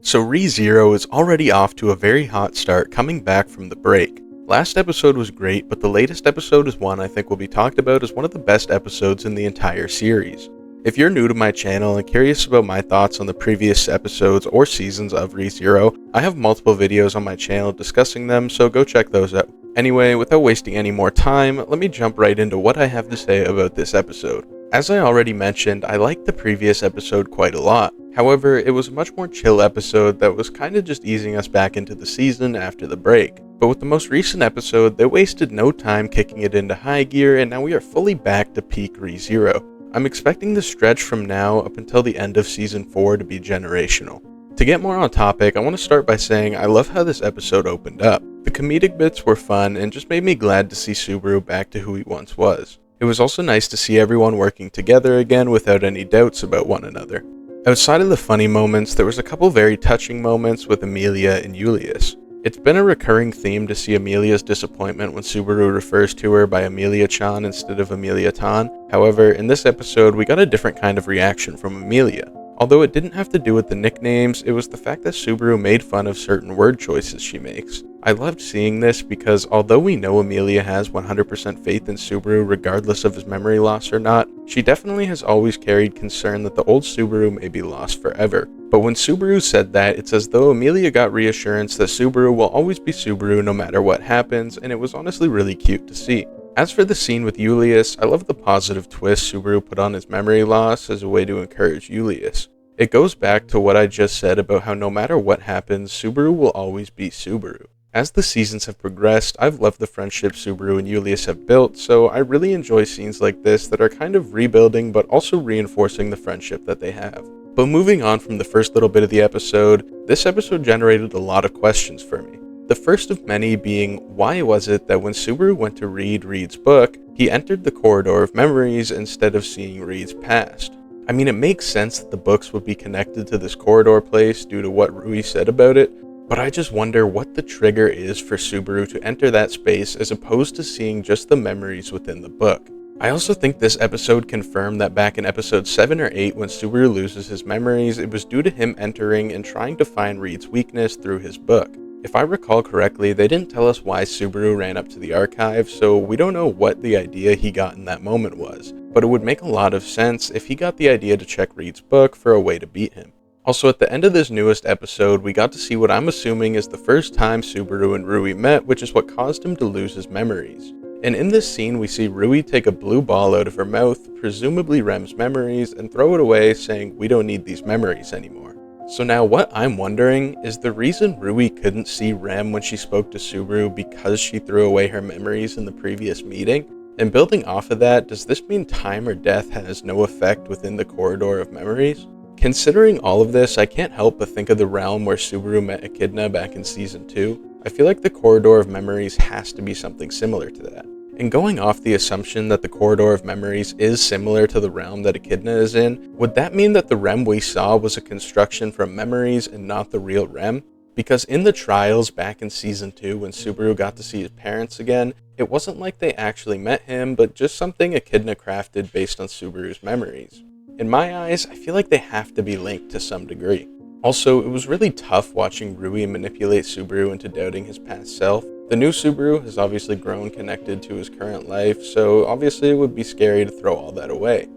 So ReZero is already off to a very hot start coming back from the break. Last episode was great, but the latest episode is one I think will be talked about as one of the best episodes in the entire series. If you're new to my channel and curious about my thoughts on the previous episodes or seasons of ReZero, I have multiple videos on my channel discussing them, so go check those out. Anyway, without wasting any more time, let me jump right into what I have to say about this episode. As I already mentioned, I liked the previous episode quite a lot. However, it was a much more chill episode that was kinda just easing us back into the season after the break. But with the most recent episode, they wasted no time kicking it into high gear, and now we are fully back to peak ReZero. I'm expecting the stretch from now up until the end of Season 4 to be generational. To get more on topic, I want to start by saying I love how this episode opened up. The comedic bits were fun and just made me glad to see Subaru back to who he once was. It was also nice to see everyone working together again without any doubts about one another. Outside of the funny moments, there was a couple very touching moments with Emilia and Julius. It's been a recurring theme to see Emilia's disappointment when Subaru refers to her by Emilia-chan instead of Emilia-tan. However, in this episode, we got a different kind of reaction from Emilia. Although it didn't have to do with the nicknames, it was the fact that Subaru made fun of certain word choices she makes. I loved seeing this because although we know Emilia has 100% faith in Subaru regardless of his memory loss or not, she definitely has always carried concern that the old Subaru may be lost forever. But when Subaru said that, it's as though Emilia got reassurance that Subaru will always be Subaru no matter what happens, and it was honestly really cute to see. As for the scene with Julius, I love the positive twist Subaru put on his memory loss as a way to encourage Julius. It goes back to what I just said about how no matter what happens, Subaru will always be Subaru. As the seasons have progressed, I've loved the friendship Subaru and Julius have built, so I really enjoy scenes like this that are kind of rebuilding but also reinforcing the friendship that they have. But moving on from the first little bit of the episode, this episode generated a lot of questions for me. The first of many being, why was it that when Subaru went to read Reed's book, he entered the corridor of memories instead of seeing Reed's past? I mean, it makes sense that the books would be connected to this corridor place due to what Rui said about it, but I just wonder what the trigger is for Subaru to enter that space as opposed to seeing just the memories within the book. I also think this episode confirmed that back in episode 7 or 8 when Subaru loses his memories, it was due to him entering and trying to find Reed's weakness through his book. If I recall correctly, they didn't tell us why Subaru ran up to the archive, so we don't know what the idea he got in that moment was, but it would make a lot of sense if he got the idea to check Reed's book for a way to beat him. Also, at the end of this newest episode, we got to see what I'm assuming is the first time Subaru and Rui met, which is what caused him to lose his memories. And in this scene, we see Rui take a blue ball out of her mouth, presumably Rem's memories, and throw it away saying, "We don't need these memories anymore." So now what I'm wondering is the reason Rui couldn't see Rem when she spoke to Subaru because she threw away her memories in the previous meeting? And building off of that, does this mean time or death has no effect within the corridor of memories? Considering all of this, I can't help but think of the realm where Subaru met Echidna back in Season 2. I feel like the corridor of memories has to be something similar to that. And going off the assumption that the corridor of memories is similar to the realm that Echidna is in, would that mean that the Rem we saw was a construction from memories and not the real Rem? Because in the trials back in Season 2 when Subaru got to see his parents again, it wasn't like they actually met him, but just something Echidna crafted based on Subaru's memories. In my eyes, I feel like they have to be linked to some degree. Also, it was really tough watching Rui manipulate Subaru into doubting his past self. The new Subaru has obviously grown connected to his current life, so obviously it would be scary to throw all that away.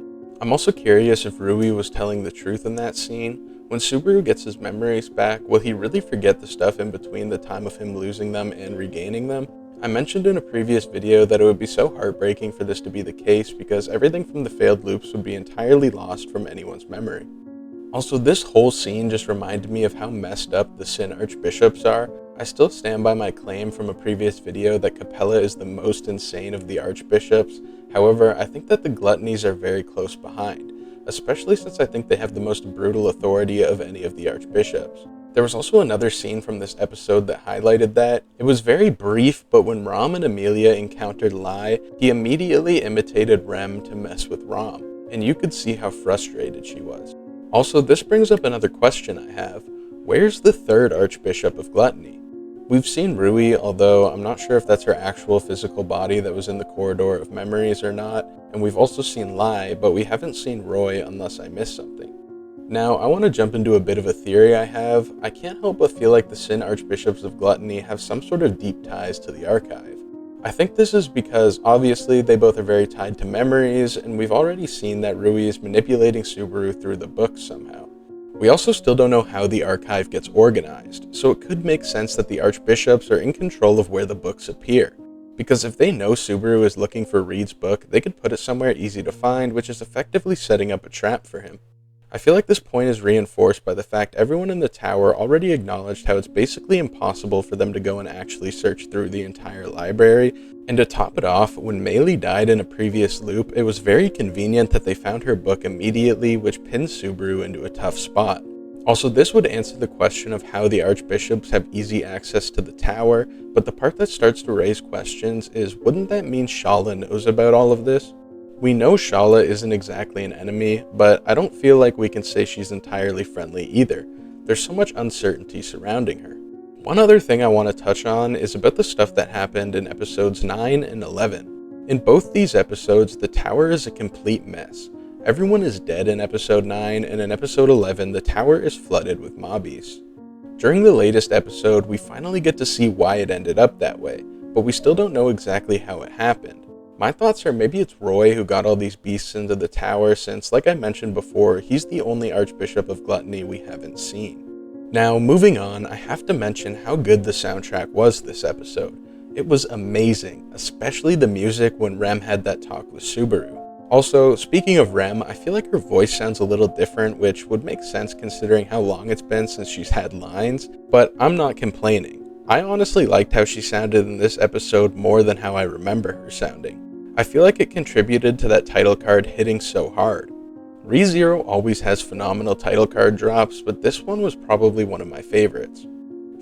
I'm also curious if Rui was telling the truth in that scene. When Subaru gets his memories back, will he really forget the stuff in between the time of him losing them and regaining them? I mentioned in a previous video that it would be so heartbreaking for this to be the case because everything from the failed loops would be entirely lost from anyone's memory. Also, this whole scene just reminded me of how messed up the Sin Archbishops are. I still stand by my claim from a previous video that Capella is the most insane of the Archbishops. However, I think that the Gluttonies are very close behind, especially since I think they have the most brutal authority of any of the Archbishops. There was also another scene from this episode that highlighted that. It was very brief, but when Rom and Emilia encountered Lai, he immediately imitated Rem to mess with Rom, and you could see how frustrated she was. Also, this brings up another question I have. Where's the third Archbishop of Gluttony? We've seen Rui, although I'm not sure if that's her actual physical body that was in the corridor of memories or not, and we've also seen Lai, but we haven't seen Roy unless I missed something. Now, I want to jump into a bit of a theory I have. I can't help but feel like the Sin Archbishops of Gluttony have some sort of deep ties to the archive. I think this is because, obviously, they both are very tied to memories, and we've already seen that Rui is manipulating Subaru through the books somehow. We also still don't know how the archive gets organized, so it could make sense that the Archbishops are in control of where the books appear. Because if they know Subaru is looking for Reed's book, they could put it somewhere easy to find, which is effectively setting up a trap for him. I feel like this point is reinforced by the fact everyone in the tower already acknowledged how it's basically impossible for them to go and actually search through the entire library, and to top it off, when Meili died in a previous loop, it was very convenient that they found her book immediately, which pinned Subaru into a tough spot. Also, this would answer the question of how the Archbishops have easy access to the tower, but the part that starts to raise questions is, wouldn't that mean Shaula knows about all of this? We know Shaula isn't exactly an enemy, but I don't feel like we can say she's entirely friendly either. There's so much uncertainty surrounding her. One other thing I want to touch on is about the stuff that happened in episodes 9 and 11. In both these episodes, the tower is a complete mess. Everyone is dead in episode 9, and in episode 11, the tower is flooded with mobbies. During the latest episode, we finally get to see why it ended up that way, but we still don't know exactly how it happened. My thoughts are maybe it's Roy who got all these beasts into the tower since, like I mentioned before, he's the only Archbishop of Gluttony we haven't seen. Now, moving on, I have to mention how good the soundtrack was this episode. It was amazing, especially the music when Rem had that talk with Subaru. Also, speaking of Rem, I feel like her voice sounds a little different, which would make sense considering how long it's been since she's had lines, but I'm not complaining. I honestly liked how she sounded in this episode more than how I remember her sounding. I feel like it contributed to that title card hitting so hard. ReZero always has phenomenal title card drops, but this one was probably one of my favorites.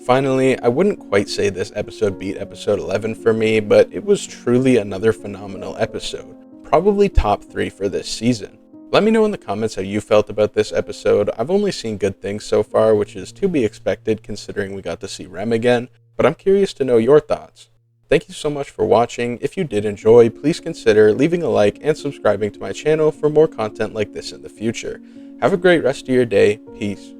Finally, I wouldn't quite say this episode beat episode 11 for me, but it was truly another phenomenal episode. Probably top 3 for this season. Let me know in the comments how you felt about this episode. I've only seen good things so far, which is to be expected considering we got to see Rem again, but I'm curious to know your thoughts. Thank you so much for watching. If you did enjoy, please consider leaving a like and subscribing to my channel for more content like this in the future. Have a great rest of your day. Peace.